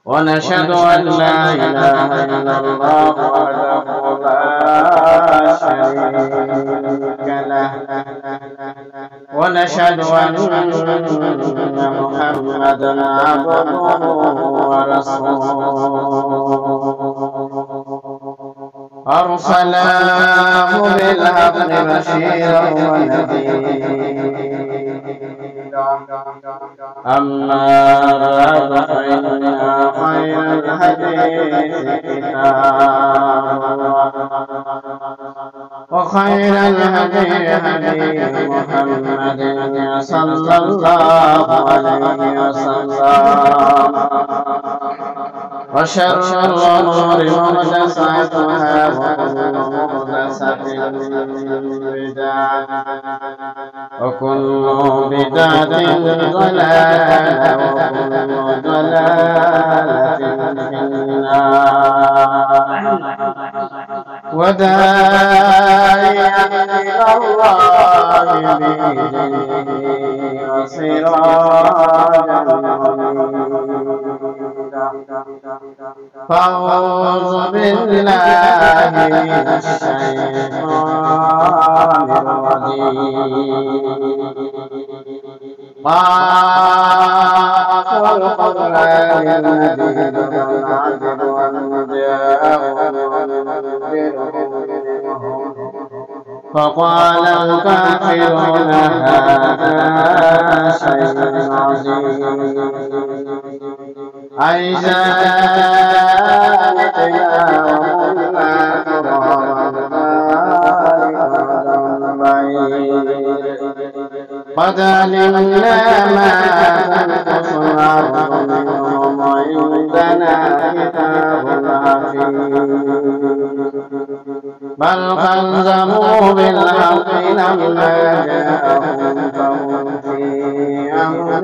ونشهد أن لا إله إلا الله وحده لا شريك له ونشهد أن محمدا عبده ورسوله أرسله بالحق بشيرا ونذيرا أما بعد فإن خير الحديث كتاب الله وخير الهدي هدي محمد صلى الله عليه وسلم وشر الأمور محدثاتها وكل محدثة بدعة وكل بدعة ضلالة وكل ضلالة في النار وداعيا إلى الله بإذنه وسراجا منيرا فأعوذ بالله من الشيطان الرجيم ما خلق القرآن المجيد والعجب فقال الكافرون هذا شيء عظيم أإذا متنا وكنا ترابا قد علمنا ما تنقص الأرض منهم وعندنا كتاب حفيظ بل كذبوا بالحق لما جاءهم فهم في أمر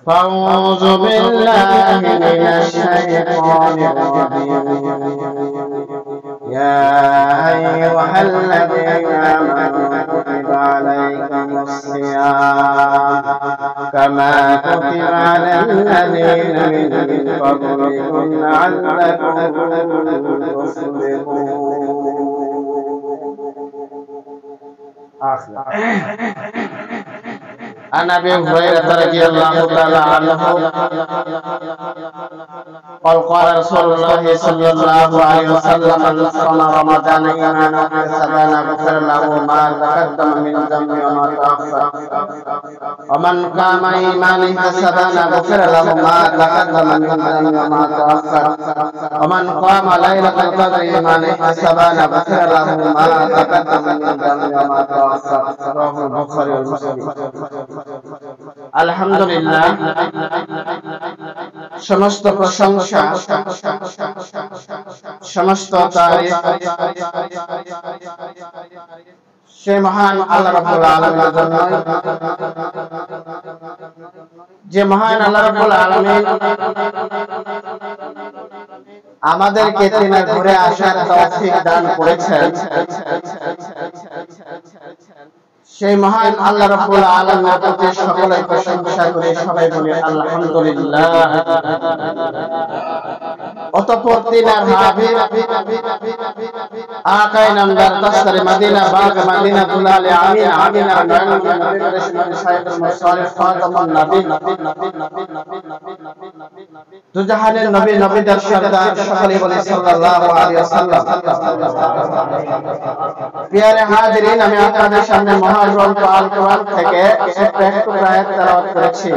فأعوذ بالله من الشيطان الرجيم يا أيها الذين آمنوا كتب عليكم الصيام كما كتب على الذين من قبلكم لعلكم تفلحون. عن أبي هريرة رضي الله تعالى عنه قال رسول الله صلى الله عليه وسلم من صام رمضان إيمانا واحتسابا غفر له ما تقدم من ذنبه وما تأخر ومن قام إيمانا واحتسابا غفر له ما تقدم من ذنبه وما تأخر ومن قام ليلة القدر إيمانا واحتسابا غفر له ما تقدم من ذنبه وما تأخر رواه البخاري ومسلم. আলহামদুলিল্লাহ সমস্ত প্রশংসা সমস্ত তারিফ সেই মহান আল্লাহ রাব্বুল আলামিনের জন্য যে মহান আল্লাহ রাব্বুল আলামিন আমাদেরকে তিনি ঘুরে আসার তৌফিক দান করেছেন সেই মহান আল্লাহ রাব্বুল আলামিনের প্রতি সকলে প্রশংসা করে সবাই বলি আলহামদুলিল্লাহ। অতঃপর তিনার হাবিব আকায়ে নামদার দস্তরে মদিনা বাগ মদিনা দুলালে আমিন আমিন নয়ন নবী রেশমানি সাহেব মুসালিফ খাতামুন নবী দুজাহানের নবী নবীদের সরদার সকলে বলি সাল্লাল্লাহু আলাইহি ওয়াসাল্লাম। প্রিয় হাজিরিন, আমি আপনাদের সামনে মহান গ্রন্থ আল কোরআন থেকে একটু আয়াত তেলাওয়াত করেছি।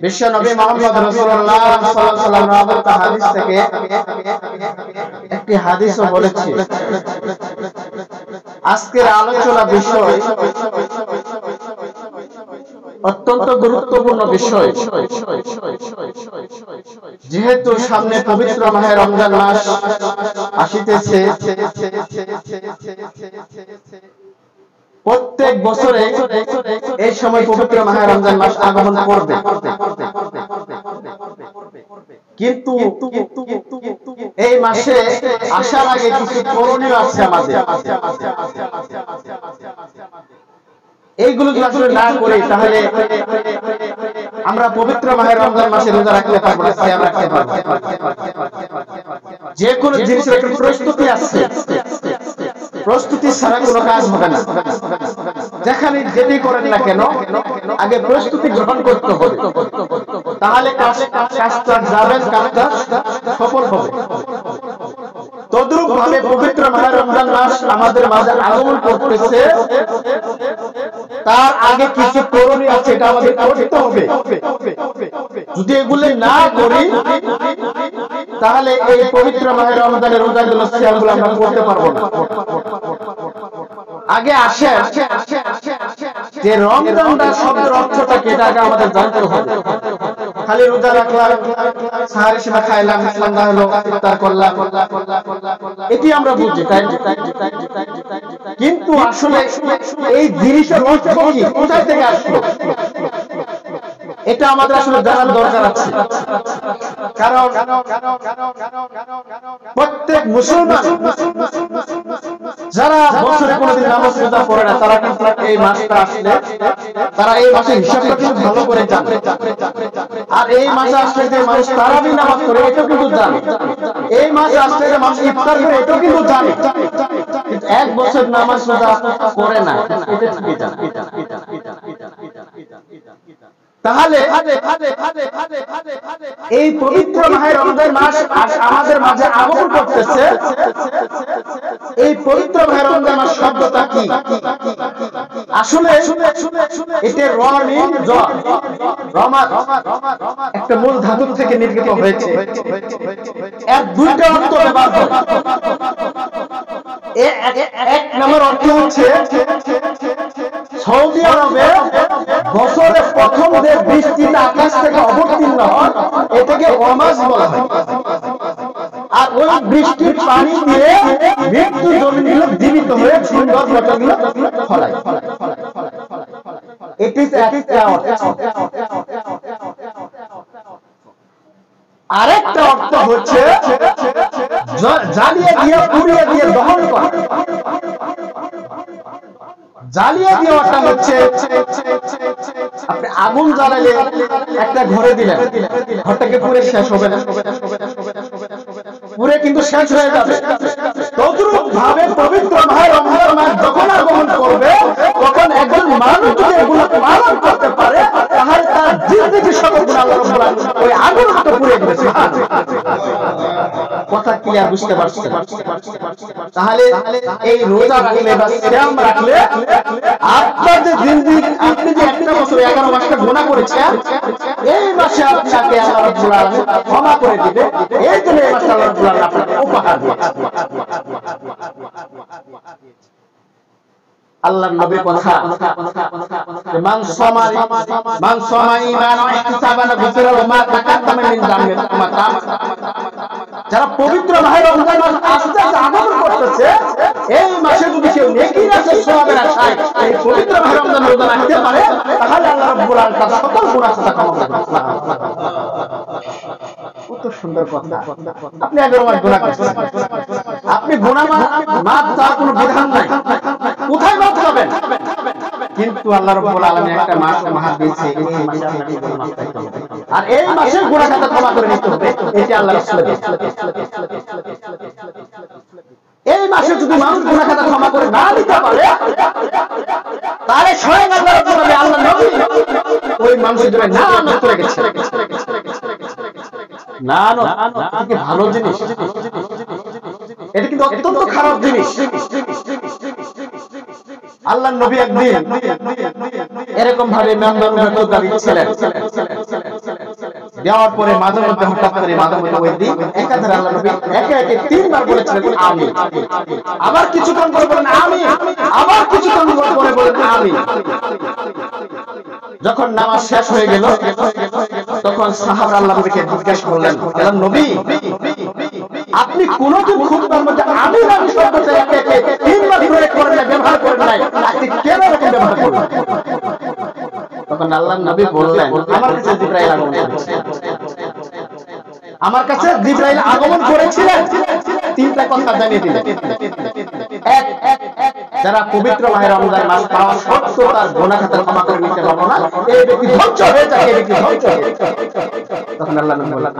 বিশ্ব নবী মুহাম্মদ রাসূলুল্লাহ সাল্লাল্লাহু আলাইহি ওয়াসাল্লাম হাদিস থেকে একটি হাদিসও বলেছি। আজকের আলোচনা বিষয় অত্যন্ত গুরুত্বপূর্ণ বিষয়। যেহেতু সামনে পবিত্র মাহে রমজান মাস আসিতেছে, প্রত্যেক বছরে এই সময় পবিত্র মাহে রমজান মাস আগমন করবে, কিন্তু এই মাসে আসার আগে কিছু করণীয় আছে আমাদের। এইগুলো যদি আসলে না করি তাহলে আমরা পবিত্র মাহে রমজান মাসে রোজা রাখতে পারবো না, সিয়াম রাখতে পারবো। যে কোনো জিনিসের একটা প্রস্তুতি আছে, প্রস্তুতি ছাড়া কোনো কাজ হবে না। যেখানে যেটি করেন না কেন আগে প্রস্তুতি গ্রহণ করতে হবে, তাহলে কাজটা যাবেন, কাজটা সফল হবে। তদ্রূপ ভাবে পবিত্র মাহে রমজান মাস আমাদের মাঝে আগমন করতেছে, তার আগে কিছু করণীয় আছে, এটা আমাদের করতে হবে। যদি এগুলো না করি তাহলে এই পবিত্র মাহে রমজানের রোজাগুলো সিয়ামগুলো আমরা করতে পারবো না। আগে আসে যে রমজানটা শব্দের অর্থটা কি, এটা আগে আমাদের জানতে হবে। খালি রোজা রাখলাম, সাহারি সেবা খাইলাম, সন্ধ্যা হলো, ইফতার করলাম, এটি আমরা বুঝি, তাই? কিন্তু আসলে এই জিনিসের অর্থ কি, কোথায় থেকে আসলো, এটা আমাদের আসলে জানার দরকার আছে। কারণ প্রত্যেক মুসলমান যারা বছরে কোনোদিন নামাজ রোজা পড়ে না, তারা কিন্তু এই মাসটা আসলে তারা এই মাসের হিসাবটা কিন্তু ভালো করে জানে। আর এই মাসে আসলে যে মানুষ তারাবি নামাজ পড়ে এটাও কিন্তু জানে, এই মাসে আসলে যে মানুষ ইফতার করে এটাও কিন্তু জানে। এক বছর নামাজ রোজা করে না, এটা ঠিকই জানে। তাহলে এই পবিত্র মাহে রমজান মাস আমাদের মাঝে আগমন করতেছে। এই পবিত্র মাহে রমজান মাস শব্দটা কি? আসলে এটা একটা মূল ধাতু থেকে নির্গত হয়েছে। এর দুইটা অর্থ ব্যবহার হয়। এক নম্বর অর্থ হচ্ছে সৌদি আরবে বছরের প্রথম যে বৃষ্টিটা আকাশ থেকে অবতীর্ণ হয় এটাকে ওমাস বলা হয়। আর ওই বৃষ্টির পানি দিয়ে মৃত্যু জমিগুলো জীবিত হয়ে সুন্দর লতাগুলো ফলায়। এটি একটা অর্থ। আরেকটা অর্থ হচ্ছে জ্বালিয়ে দিয়ে পুড়িয়ে দিয়ে দহন করা। জ্বালিয়ে দেওয়াটা হচ্ছে আপনি আগুন জ্বালালে একটা ঘরে দিলেন, ঘরটাকে পুড়ে শেষ হবে না, পুড়ে কিন্তু শেষ হয়ে যাবে। তদ্রূপ ভাবে পবিত্র মাহে রমজান মাস যখন আগমন করবে তখন একজন মানুষ যদি এগুলো পালন করতে পারে তাহলে তার জিন্দেগি সকল গুনাহ আল্লাহ রাব্বুল আলামিন ওই আগুনটা পুড়িয়ে দেবে। কথা ক্লিয়ার বুঝতে পারছেন? তাহলে এই রোজা রাখলে বা সিয়াম রাখলে আপনার যে জিন্দেগি, আপনি যে একটা বছর 11 মাসটা গুনাহ করেছেন, এই মাসে আপনাকে আল্লাহ রাব্বুল আলামিন ক্ষমা করে দিবে। এই জন্য এই মাসে আল্লাহ রাব্বুল আলামিন আপনাকে উপহার দিয়েছে। আল্লাহর নবীর কথা, মান সামা ঈমানান ওয়া ইহতিসাবান গুফিরা মা তাকাদ্দামা মিন যামবি। যারা পবিত্র মাহে রমজান মাস আস্তে আস্তে আগমন করতেছে, এই মাসে যদি কেউ নেকির আশায় সওয়াবের আশায় এই পবিত্র মাহে রমজান রোজা রাখতে পারে তাহলে আল্লাহ রাব্বুল আলামিন তার সকল গুনাহ ক্ষমা করে দেন। কত সুন্দর কথা। আপনি 11 মাস গুনাহ করেছেন, আপনি গুনাহ মাফ তার কোনো বিধান নাই, কোথায় মাফ পাবেন? কিন্তু আল্লাহ রাব্বুল আলামিন একটা মাস মাহাত দিয়েছে, এই মাসে আপনাকে গুনাহ মাফ করতে হবে আর এই মাসে গুনাহ খাতা ক্ষমা করে নিতে হবে। এটা আল্লাহ রাসূলের। এই মাসে যদি মানুষ গুনাহ খাতা ক্ষমা করে না দিতে পারে তাহলে স্বয়ং আল্লাহ রাব্বুল আলামিন, আল্লাহ নবী ওই মানুষের জন্য না করে গেছে। না কি ভালো জিনিস? এটা কিন্তু অত্যন্ত খারাপ জিনিস। আল্লাহর নবী একদিন এরকম ভাবে মেম্বার উঠে দিচ্ছিলেন, দেওয়ার পরে মাঝে মধ্যে হঠাৎ করে মাঝে মধ্যে ওই দিন একাধারে আল্লাহর নবী একে একে 3 বার বলেছিলেন আমিন, আবার কিছুক্ষণ পরে বলেন আমিন, আবার কিছুক্ষণ পরে বলেন আমিন। যখন নামাজ শেষ হয়ে গেল তখন সাহাবারা আল্লাহর নবীকে জিজ্ঞাসা করলেন, আল্লাহর নবী আপনি কোনদিন খুতবার মধ্যে আমিন আমিন শব্দটা একে একে 3 বার প্রয়োগ করেন না, ব্যবহার করেন নাই, আপনি কেন এরকম ব্যবহার করলেন? তখন আল্লাহর নবী বললেন, আমার কাছে জিবরাইল আগমন করেছিলেন, আমার কাছে জিবরাইল আগমন করেছিলেন, 3টা কথা জানিয়ে দিলেন। যারা পবিত্র মাহে রমজান মাস পাওয়া সত্ত্বেও তার গুনাহ খাতা ক্ষমা করে নিতে পারলো না, এই ব্যক্তি ধ্বংস হয়ে যায়, এই ব্যক্তি ধ্বংস হয়ে যায়। তখন আল্লাহ নবী বলেন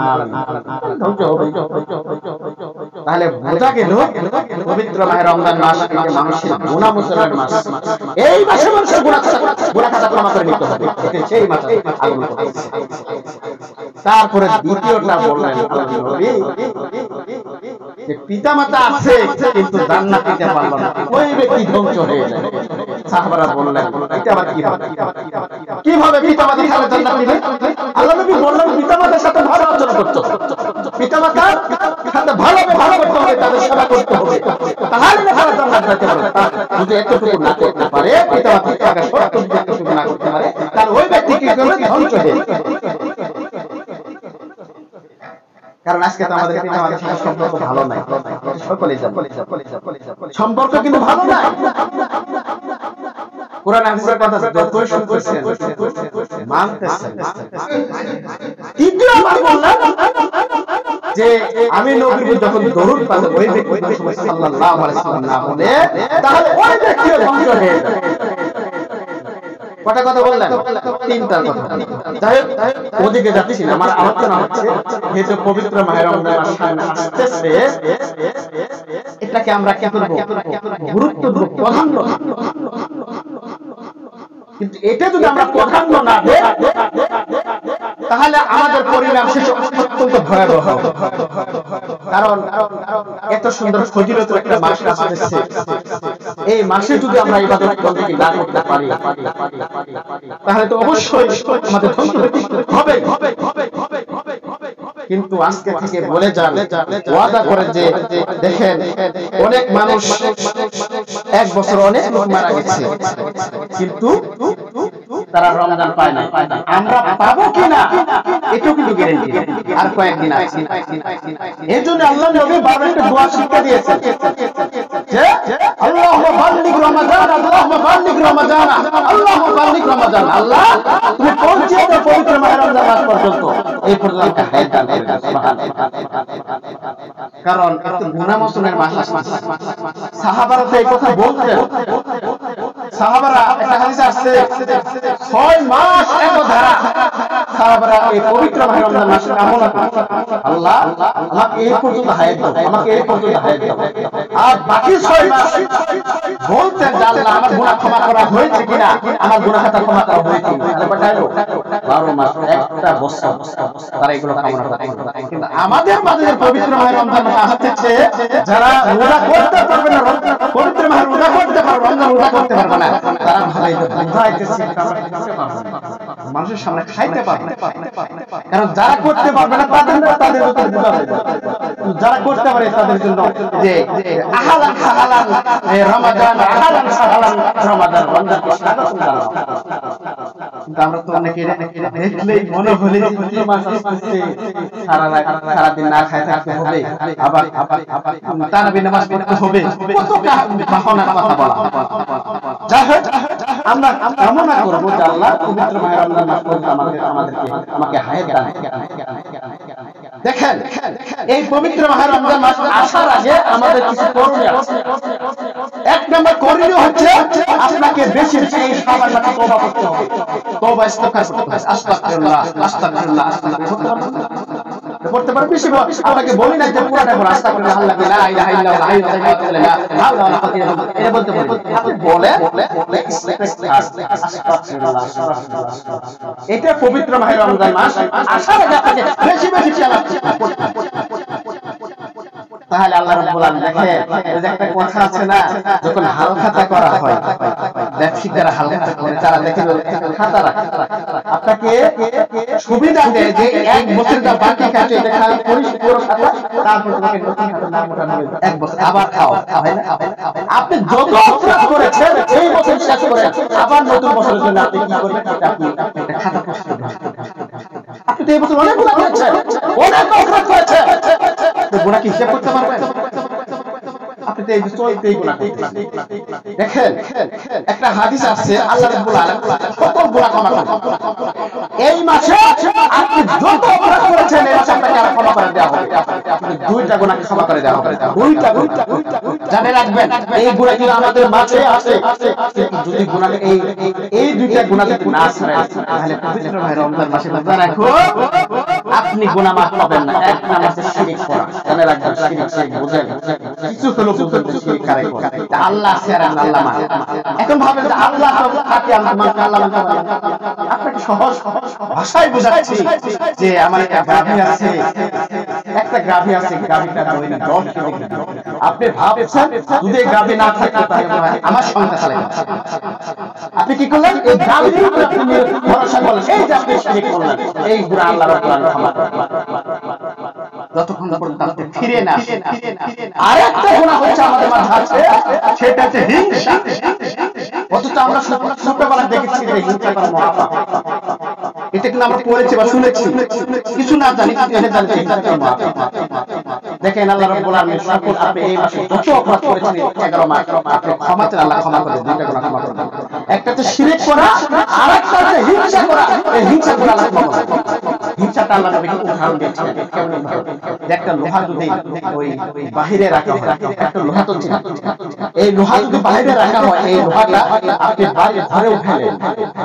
ধ্বংস হবে। তাহলে বোঝা গেল পবিত্র মাহে রমজান মাস থেকে মানুষের গুনাহ মোচনের মাস। এই মাসে মানুষের গুনাহ খাতা ক্ষমা করে নিতে হবে, সেই মাসে আগমন করতেছে। তারপরে দ্বিতীয়টা বললেন নবী যে পিতামাতা আছে কিন্তু জান্নাত দিতে পারল না, ওই ব্যক্তি ধ্বংস হয়ে যায়। সাহাবারা বললেন এটা আবার কিভাবে পিতামাতা ছাড়া জান্নাত দিবে? আল্লাহ নবী বললেন পিতামাতার সাথে ভালো আচরণ করতে হবে, পিতামাতার সাথে ভালো ব্যবহার করতে হবে, তাদের সেবা করতে হবে, তাহলে না তারা জান্নাত পেতে পারে। যদি এতটুকু না করতে পারে, পিতামাতার টাকা সত্য যদি এতটুকু না করতে পারে, তার ওই ব্যক্তি কি করবে? ধ্বংস হয়ে যাবে। কারণ আজকে তো আমাদের পিতামাতার সাথে সম্পর্ক ভালো নাই, সকলেই জানে সম্পর্ক কিন্তু ভালো নাই। কোরআন হাদিসের কথা যতই শুনতেছেন মানতেছেন। তৃতীয়বার বললাম যে আমি নবীর যখন দরুদ পড়ব ওই ব্যক্তি সাল্লাল্লাহু আলাইহি ওয়াসাল্লাম না বলে, তাহলে ওই ব্যক্তিও ধ্বংস হয়ে যাবে। কটা কথা বললেন? তিনটা কথা। যাই হোক, ওদিকে যাচ্ছি না, আমার আলোচনা হচ্ছে যেহেতু পবিত্র মাহে রমজান মাস সামনে আসতেছে, এটাকে আমরা কি করব? গুরুত্ব দেব, প্রাধান্য। কিন্তু এটা যদি আমরা প্রাধান্য না দেই, তাহলে আমাদের পরিণাম শেষ অত্যন্ত ভয়াবহ হবে। কারণ এত সুন্দর ফজিলতের একটা মাস আসছে, এই মাসে যদি আমরা ইবাদত বন্দেগী না করতে পারি, তাহলে তো অবশ্যই আমাদের ধ্বংস হবে। কিন্তু আজকে থেকে বলে যান, ওয়াদা করে যে দেখেন অনেক মানুষ এক বছর অনেক লোক মারা গেছে, কিন্তু তারা রমজান পায় না। আমরা পাবো কিনা এটাও কিন্তু গ্যারান্টি আর কয়েকদিন আছে। এই জন্য আল্লাহ নবী বারবার একটা দোয়া শিক্ষা দিয়েছেন যে আল্লাহুম্মা বাল্লিগ রমাদান, আল্লাহুম্মা বাল্লিগ রমাদান, আল্লাহুম্মা বাল্লিগ রমাদান। আল্লাহ তুমি পৌঁছে দাও পবিত্র মাহে রমজান মাস পর্যন্ত, এই পর্যন্ত হায়াত দান করে দাও। সুবহানাল্লাহ। কারণ এত গুনাহ মোচনের মাস। সাহাবারা তো এই কথা বলতেন। সাহাবারা একটা হাদিসে আছে 6 মাস একধারা সাহাবারা এই পবিত্র মাহে রমজান মাসে কামনা করতেন, আল্লাহ আমাকে এই পর্যন্ত হায়াত দাও, আমাকে এই পর্যন্ত হায়াত দাও। আর বাকি 6 মাস বলতেন যে আল্লাহ আমার গুনাহ ক্ষমা করা হয়েছে কিনা, আমার গুনাহ খাতা ক্ষমা করা হয়েছে কিনা। তাহলে বাটাইলো 12 মাস একটা বছর তারা এগুলো কামনা করতেন। কিন্তু আমাদের মাঝে পবিত্র মাহে রমজান মাস আসছে, যারা রোজা করতে পারবে না, পবিত্র মাহে রোজা করতে পারবে, রমজান রোজা করতে পারবে না, তারা ভালোই তো বুঝাইতেছে মানুষের সামনে খাইতে পারবে না। কারণ যারা করতে পারবে না তাদের উপর বুঝা হয়ে যাবে। যারা করতে পারে তাদের জন্য যে আহালান সাহালান রমাদান, আহালান সাহালান রমাদান, রমজানকে স্বাগত জানানো। কিন্তু আমরা তো অনেকে দেখলেই মনে হলে সারাদিন না খাই থাকতে হবে, আবার তারাবি নামাজ পড়তে হবে, কত বাহানার কথা বলা। যাই হোক, আমরা কামনা করবো যে আল্লাহ পবিত্র মাহে রমজান মাস পর্যন্ত আমাকে হায়াত দান। দেখেন এই পবিত্র মাহে রমজান মাস আসার আগে আমাদের কিছু করণীয় আছে। এক নম্বর করণীয় হচ্ছে আপনাকে বেশি বেশি এই শাবান মাসে তওবা করতে হবে, তওবা ইস্তিগফার করতে হবে। আস্তাগফিরুল্লাহ আস্তাগফিরুল্লাহ আস্তাগফিরুল্লাহ করতে পারবেন। বেশি আপনাকে বলি না যে পুরোটা বলা আস্তাগফিরুল্লাহ লা ইলাহা ইল্লাল্লাহ হাইয়ুল কাইয়্যুম লা হাওলা ওয়ালা কুওয়াতা ইল্লা বিল্লাহ, এটা বলতে পারবেন। আপনি বলে আস্তাগফিরুল্লাহ। এটা পবিত্র মাহে রমজান মাস আসার আগে আপনাকে বেশি বেশি চালাতে হবে। তাহলে আল্লাহ রাব্বুল আলামিন দেখেন, এই যে একটা কথা আছে না, যখন হালখাতা করা হয়, ব্যবসায়ীরা হালখাতা করে, তারা দেখেন খাতা রাখে, আপনাকে সুবিধা দেয় যে এক বছর যা বাকি কাটে দেখা পরিষ্কার খাতা, তারপর তোমাকে নতুন খাতা নাম ওঠানো হবে, এক বছর আবার খাও, হয় না? আপনি যত অপরাধ করেছেন এই বছর শেষ করে আবার নতুন বছরের জন্য আপনি কি করবেন? আপনি একটা খাতা প্রস্তুত করবেন। আপনি তো এই বছর অনেক গুনাহ করেছেন, অনেক অপরাধ করেছেন, তো গুনাহ কি হিসাব করতে পারবেন? আপনি তো এই চলতেই গুনাহ করতেছেন। দেখেন একটা হাদিস আছে আল্লাহ রাব্বুল আলামিন সকল গুনাহ ক্ষমা করেন। এই মাসে আপনি যত অপরাধ করেছেন এই মাসে আপনাকে ক্ষমা করে দেওয়া হবে। দুইটা গুনাহ ক্ষমা করে দেওয়া হবে, দুইটা গুনাহ। জানে রাখবেন এই গুনাহগুলো আমাদের মাঝে আছে, কিন্তু যদি গুনাহ এই দুইটা গুনাহ যদি না ছাড়েন তাহলে পবিত্র ভাই রমজান মাসে রোজা রাখো আপনি গুনাহ মাফ পাবেন না। এক নামাজে শিরক করা, জানে রাখবেন শিরক বুঝেন কিছু হলো পর্যন্ত শিরক করে আল্লাহ ছাড়া আল্লাহ মানে। এখন ভাবেন যে আল্লাহ তো থাকে আমাকে আল্লাহ মানতে পারে, আপনাকে সহজ ভাষায় বোঝাচ্ছি যে আমার একটা গাভী আছে, একটা গাভী আছে, গাভীটা ওই জল খেতে গেল। আপনি ভাবছেন যদি গাভী না থাকতো তাহলে আমার সংসার চলে যেত। আপনি কি করলেন? এই গাভীর উপর আপনি ভরসা করলেন, এই যে আপনি শিরক করলেন, এই গুনাহ আল্লাহ রাব্বুল আলামিন ক্ষমা করেন যতক্ষণ পর্যন্ত আপনি ফিরে না আসেন। আরেকটা গুনাহ হচ্ছে আমাদের মাঝে আছে, সেটা হচ্ছে হিংসা। অথচ আমরা ছোটবেলায় দেখেছি যে হিংসা করা মহাপাপ। এটা কিন্তু আমরা পড়েছি বা শুনেছি, কিছু না জানি কিন্তু এটা জানি হিংসা করা মহাপাপ। দেখেন আল্লাহ রাব্বুল আলামিন সকল আপনি এই মাসে যত অপরাধ করেছেন 11 মাস আপনি ক্ষমা চান, আল্লাহ ক্ষমা করে দেন। দুইটা গুনাহ ক্ষমা করে দেন, একটা হচ্ছে শিরক করা, আরেকটা হচ্ছে হিংসা করা। এই হিংসা করা আল্লাহ ক্ষমা করে দেন। হিংসাটা আল্লাহ নবী উদাহরণ দিয়েছেন কেমন ভাবে, একটা লোহা যদি ওই বাহিরে রাখা হয়, একটা লোহা তো ছিল, এই লোহা যদি বাইরে রাখা হয় এই লোহাটা আপনি বাইরে ঘরে উঠালেন,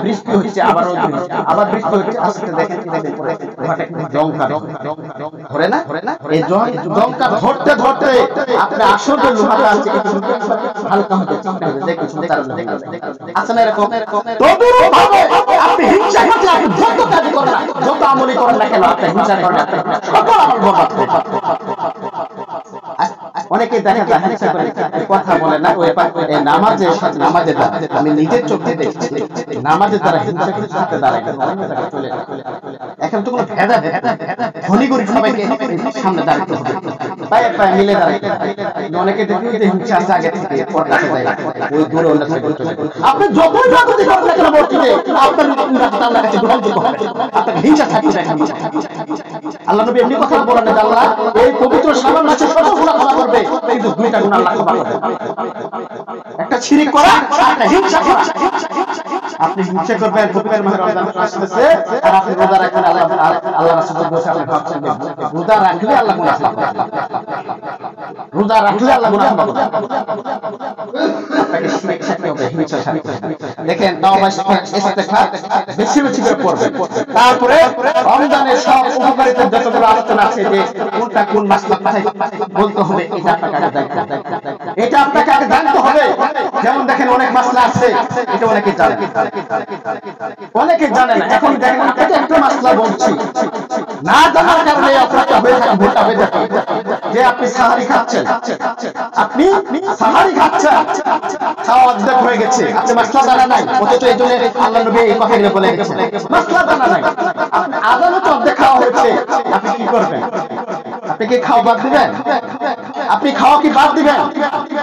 বৃষ্টি হচ্ছে আবার রোদ হচ্ছে আবার বৃষ্টি হচ্ছে, আস্তে দেখেন কি দেখেন পরে লোহাটা একটু জংকার ধরে না, এই জংকার ধরতে ধরতে আপনি আসল যে লোহাটা আছে একটু হালকা হতে চিন্তা হবে যে কিছু তার আছে না এরকম। তদুরূপ ভাবে আপনি হিংসা হিংসা আপনি যত কাজ করেন না, যত আমলি করেন না কেন, আপনি হিংসা করেন সকল আমল বরবাদ করে। অনেকে দেখা যায় হিংসা করে কথা বলে না, ওই নামাজের সাথে নামাজের দ্বারা আমি নিজের চোখে দেখেছি নামাজের দ্বারা হিংসা করে সাথে দাঁড়ায় চলে এখন তো কোনো ভেদা ধনী গরিব সবাইকে সামনে দাঁড়াতে হবে, তাই পায়ে মিলে দাঁড়াইতে। অনেকে দেখি যে হিংসা আছে আগে থেকে পর কাছে যায় ওই দূরে অন্য সাইডে চলে। আপনি যতই রাজনীতি করেন না কেন মসজিদে আপনার আল্লাহর কাছে গ্রহণযোগ্য হবে, আপনাকে হিংসা থাকবে না। আল্লাহ নবী এমনি কথা বলেন যে আল্লাহ এই পবিত্র শাবান মাসে সকল গুনাহ ক্ষমা করবে, কিন্তু দুইটা গুনাহ আল্লাহ ক্ষমা করবে, একটা শিরক করা, একটা হিংসা করা। আপনি হিংসা করবেন পবিত্র মাহে রমজান আসতেছে আর আপনি রোজা রাখবেন, আল্লাহ রাসূল বলেছেন আপনি ভাবছেন যে রোজা রাখলে আল্লাহ গুনাহ ক্ষমা করবে, রোজা রাখলে আল্লাহ গুনাহ ক্ষমা করবে। আপনাকে শিরক ছাড়তে হবে, হিংসা ছাড়তে হবে। দেখেন তাওবা ইস্তেগফার বেশি বেশি করে পড়বেন। তারপরে রমজানের সব উপকারিতার যতগুলো আলোচনা আছে যে কোনটা কোন মাসলা কোথায় বলতে হবে এটা আপনাকে আগে জানতে হবে, এটা আপনাকে আগে জানতে হবে। যেমন দেখেন অনেক মাসলা আছে এটা অনেকে জানে, অনেকে জানে না। এখন দেখেন আপনাকে একটা মাসলা বলছি, না জানার কারণে অপরাধটা হয়ে থাকে, ভুলটা হয়ে যাবে যে আপনি সাহারি খাচ্ছেন, আপনি সাহারি খাচ্ছেন, খাওয়া অর্ধেক হয়ে গেছে, আপনি মাসলা জানা নাই, অথচ এই জন্য আল্লাহ নবী এই কথাগুলো বলে গেছেন মাসলা জানা নাই, আপনি আদালত অর্ধেক খাওয়া হয়েছে, আপনি কি করবেন? আপনি কি খাওয়া বাদ দিবেন? আপনি খাওয়া কি বাদ দিবেন?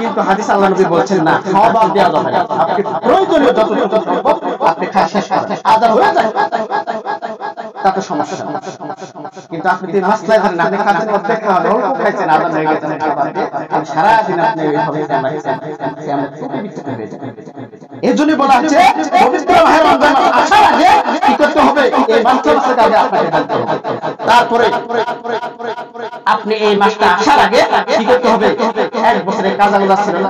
কিন্তু হাদিস আল্লাহ নবী বলছেন না, খাওয়া বাদ দেওয়া যাবে না, আপনি প্রয়োজনীয় যতটুকু সম্ভব আপনি খাওয়া শেষ করেন, আদান হয়ে যায় তাতে সমস্যা। কিন্তু আপনি তো মাসলা জানেন, আপনি খাচ্ছেন অর্ধেক খাওয়া অল্প খাইছেন, আদান হয়ে গেছে, সারাদিন আপনি এইভাবে এই জন্য বলা হচ্ছে পবিত্র মাহে রমজান আসার আগে কি করতে হবে, এই মাসটাকে আগে আপনাকে জানতে হবে। তারপরে আপনি এই মাসটা আসার আগে কি করতে হবে, এক বছরের কাজা রোজা ছিল না,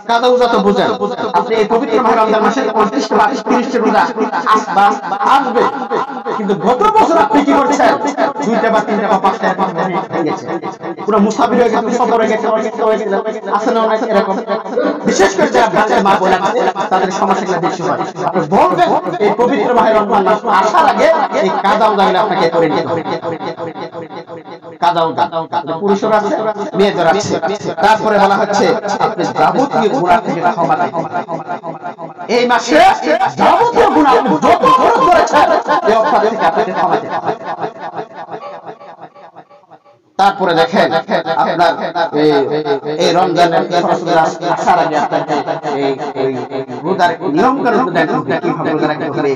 কাজা রোজা তো বুঝেন আপনি এই পবিত্র মাহে রমজান মাসে 29 বা 30 রোজা আসবে, কিন্তু গত বছর আপনি কি করছেন, 2টা বা 3টা বা 5টা হয়ে গেছে, পুরো মুসাফির হয়ে গেছে, সফর হয়ে গেছে, আসলে অনেক এরকম। বিশেষ করে যারা বাচ্চার মা বোন আছে তাদের সমস্যাগুলো বেশি হয়। আপনি বলবেন এই পবিত্র মাহে রমজান মাস আসার আগে এই কাজা রোজাগুলো আপনাকে করে নিতে হবে, কাজা রোজা পুরুষরা আছে মেয়েদের আছে। তারপরে বলা হচ্ছে আপনি যাবতীয় গুনাহ থেকে ক্ষমা চাইতে হবে, এই মাসে যাবতীয় গুনাহ যত করেছেন এই অপরাধ থেকে আপনাকে ক্ষমা চাইতে হবে। তারপরে দেখেন আপনার এই রমজানের আসার আগে আপনাকে এই রোজার নিয়ম কানুন দেখতে হবে, কিভাবে রোজা রাখতে হবে,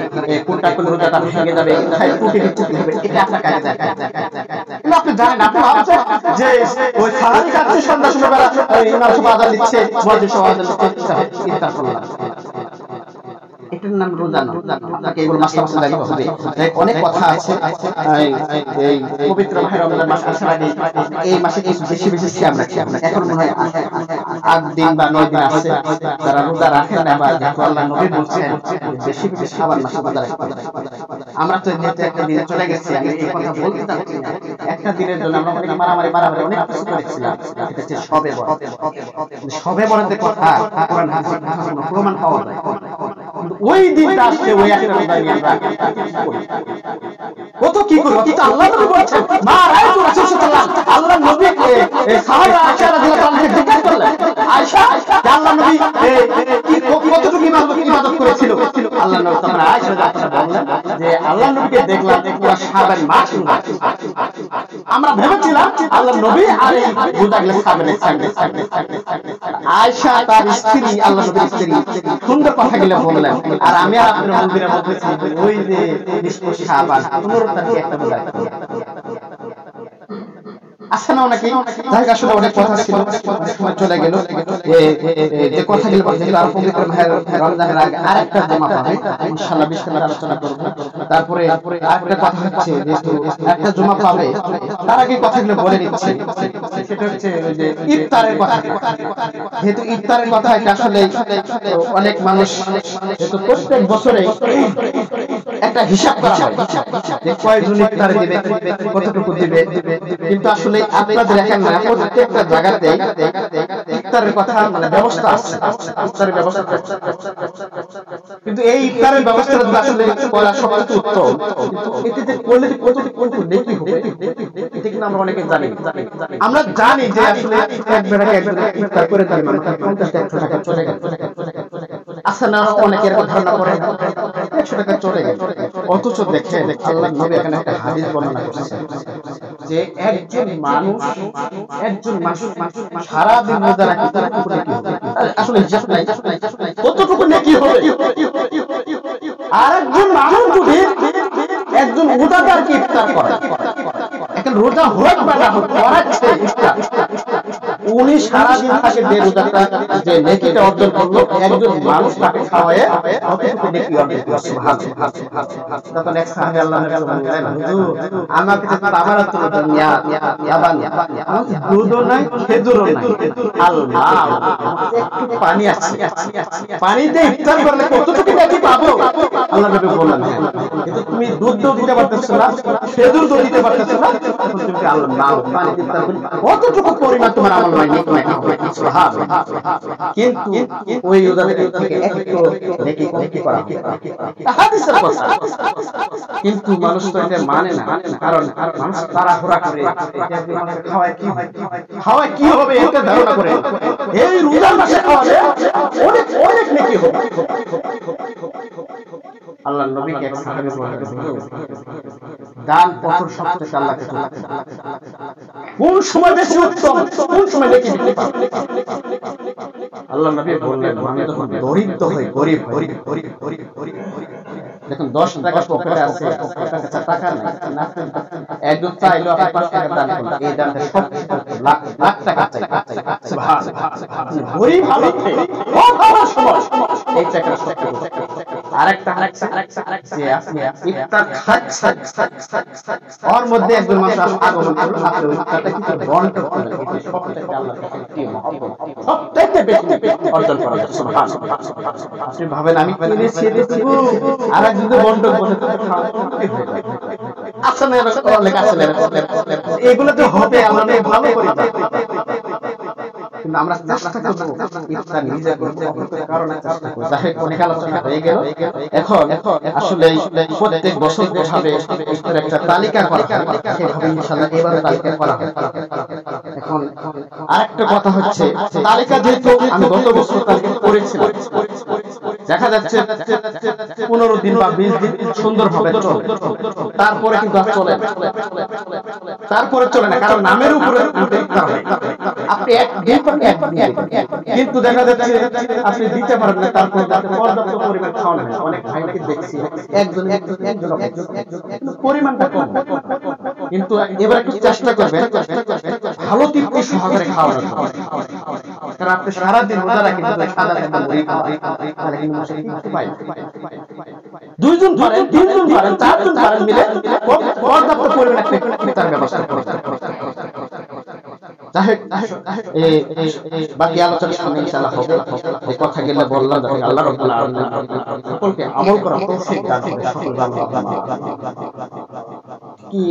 কোনটা কোন রোজাটা ভেঙে যাবে, কোথায় ত্রুটি বিচ্যুতি হবে, এটা আপনাকে আগে দেখতে হবে। আপনি জানেন, আপনি ভাবছেন যে ওই সাহারি কাছে সন্ধ্যা সন্ধ্যাবেলা ইমাম সাহেব আযান দিচ্ছে, মুয়াজ্জিন সাহেব আযান দিচ্ছে, ইফতার করলাম। এটার নাম রোজা না। আপনাকে এগুলো মাসলা মাসলা জানতে হবে। অনেক কথা আছে। এই পবিত্র মাহে রমজান মাস আসার আগে এই মাসে কিছু বেশি বেশি সিয়াম রাখি আমরা। এখন মনে হয় 8 দিন বা 9 দিন আছে যারা রোজা রাখেন না, বা আল্লাহর নবী বলছেন বেশি বেশি শাবান মাসে রোজা রাখতে। আমরা তো যেহেতু একটা দিন চলে গেছে, আমি এই কথা বলতে চাচ্ছি না। একটা দিনের জন্য আমরা অনেক মারামারি অনেক কিছু করেছিলাম। এটা হচ্ছে শবে বরাত। শবে বরাতের কথা কোরআন হাদিসে কোনো প্রমাণ পাওয়া যায়। ওই দিনটা আসলে ওই একটা রোজা নিয়ে আমরা কত কি করব। কিন্তু আল্লাহ নবী বলেছেন, মা রাআইতু রাসূল সাল্লাল্লাহু আলাইহি ওয়াসাল্লাম, আল্লাহ নবীকে সাহাবা আয়েশা রাদিয়াল্লাহু আনহা জিজ্ঞাসা করলেন, আয়েশা আল্লাহ নবী কি কতটুকু ইবাদত করেছিল? আল্লাহ নবী তখন আয়েশা রাদিয়াল্লাহু বললেন যে আল্লাহ নবীকে দেখলাম পুরো শাবান মাস আমরা ভেবেছিলাম আল্লাহ নবী আর এই রোজাগুলো খাবেন। আয়েশা তার স্ত্রী, আল্লাহ নবীর স্ত্রী, সুন্দর কথাগুলো বললেন। আর আমি আর আপনার মন্দিরে বলতেছি ওই যে নিষ্প শাবান 15 তারিখে একটা রোজা আছে না নাকি? যাই আসলে অনেক কথা ছিল, সময় চলে গেল। যে কথাগুলো বলছিলাম আর পবিত্র মাহে রমজানের আগে আরেকটা জমা পাবে ইনশাআল্লাহ বিস্তারিত আলোচনা করব। তারপরে আরেকটা কথা হচ্ছে যেহেতু একটা জমা পাবে তার আগে কথাগুলো বলে নিচ্ছি। সেটা হচ্ছে যে ইফতারের কথা। যেহেতু ইফতারের কথা এটা আসলে অনেক মানুষ যেহেতু প্রত্যেক বছরে একটা হিসাব করা হয় যে কয়জন ইফতার দিবে, কতটুকু দিবে, কিন্তু আসলে আপনাদের এখানে না প্রত্যেকটা জায়গাতে ইফতারের কথা মানে ব্যবস্থা আছে, ইফতারের ব্যবস্থা। কিন্তু এই ইফতারের ব্যবস্থাটা যদি আসলে করা সবচেয়ে উত্তম, কিন্তু এতে যে করলে কতটুকু নেকি হবে এটা কিন্তু আমরা অনেকে জানি। আমরা জানি যে আসলে এক বেলাকে একজন ইফতার করে তার মানে 50-100 টাকা চলে গেল। আচ্ছা না, অনেকের ধারণা করে 100 টাকা চলে গেল। অথচ দেখেন আল্লাহর নবী এখানে একটা হাদিস বর্ণনা করেছেন যে একজন মানুষ সারা দিন রোজা রাখে কতটুকু নেকি হবে। আসলে হিসাব নাই কতটুকু নেকি হবে। আর একজন মানুষ যদি একজন রোজাদারকে ইফতার করায়, এখন রোজা হোক বা না হোক করাচ্ছে ইফতার, উনি সারা দিন থাকে যে রোজাটা যে নেকিটা অর্জন করলো, একজন মানুষ তাকে খাওয়ায় কতটুকু নেকি অর্জন করলো। সুবহানাল্লাহ। তখন এক সাহাবী আল্লাহর নবী বললেন, হুজুর আমাকে তো আমার তো দুনিয়া ইয়াবান, দুধও নাই খেজুরও নাই, আল্লাহ একটু পানি আছে, পানিতে ইফতার করলে কতটুকু নেকি পাবো? আল্লাহর নবী বললেন, কিন্তু তুমি দুধ দিতে পারতেছ না, খেজুর দিতে পারতেছ না, তখন তুমি আল্লাহ নাও পানি ইফতার করলে কতটুকু পরিমাণ তোমার আমল হয় নেকি হবে। সুবহানাল্লাহ। কিন্তু ওই রোজাদের থেকে একটু নেকি করা হবে, হাদিসের কথা। কিন্তু মানুষ তো এটা মানে না, কারণ মানুষ তাড়াহুড়া করে খাওয়ায় কি হবে এটা ধারণা করে। এই রোজার মাসে খাওয়ালে অনেক অনেক নেকি হবে। আল্লাহর নবীকে এক সাহাবী বললেন, দান পথর সবচেয়ে আল্লাহকে কোন সময় বেশি উত্তম, কোন সময় নেকি বেশি পাবে? আল্লাহর নবী বললেন, আমি যখন দরিদ্র হই, গরিব দেখুন 10 টাকা পকেটে আছে, আপনার কাছে টাকা নাই, একজন চাইলো আপনি 5 টাকা দান করুন, এই দানটা সবচেয়ে লাখ টাকা চাই। সুবহানাল্লাহ। গরিব হালতে অভাব সময় এই টাকাটা সবচেয়ে আরেকটা যে আপনি ইফতার খাচ্ছেন, ওর মধ্যে একজন মানুষ আগমন করলো, আপনি ইফতারটা কি বন্টন করলেন, এটা সবচেয়ে আল্লাহর কাছে প্রিয় মহব্বত, সবচেয়ে বেশি অর্জন করা যায়। সুবহানাল্লাহ। আপনি ভাবেন আমি কিনে ছেড়ে দেব আর একজন বন্টন করে আসলে লেখা আছে, এগুলো তো হবে আল্লাহ ভালো করে জানেন। কিন্তু আমরা চেষ্টা করব ইফতার নিজে করতে, কারণ চেষ্টা করব। যাই হোক অনেক আলোচনা হয়ে গেল। এখন আসলে প্রত্যেক বছর যেভাবে ইফতারের একটা তালিকা করা হয় সেভাবে ইনশাআল্লাহ এবারে তালিকা করা হবে। এখন আরেকটা কথা হচ্ছে তালিকা যেহেতু আমি গত বছর তালিকা করেছিলাম, দেখা যাচ্ছে 15 দিন বা 20 দিন সুন্দরভাবে চলে, তারপরে কিন্তু আর চলে না, কারণ নামের উপরে ইফতার হয়। আপনি এক দিন কিন্তু দেখা যাচ্ছে আপনি দিতে পারেন না, তারপরে তাতে পর্যাপ্ত পরিমাণ খাওয়ানো হয়। অনেক ভাইকে দেখছি একজন পরিমাণটা কম। কিন্তু এবার একটু চেষ্টা করবেন ভালো তৃপ্তি সহকারে খাওয়ানো। কারণ আপনি সারাদিন রোজা রাখেন কিন্তু সাদা একটা মুড়ি খাওয়াই তাহলে কিন্তু মাসে কি পাই? দুইজন পারেন, তিনজন পারেন, চারজন পারেন মিলে পর্যাপ্ত পরিমাণে ইফতার ব্যবস্থা করতে। বাকি আলোচনা সামনে ইনশাআল্লাহ হবে। এই কথা গেলে বললাম যাতে আল্লাহ রাব্বুল আলামিন সকলকে আমল করার তৌফিক দান করে। সকল ভালো কি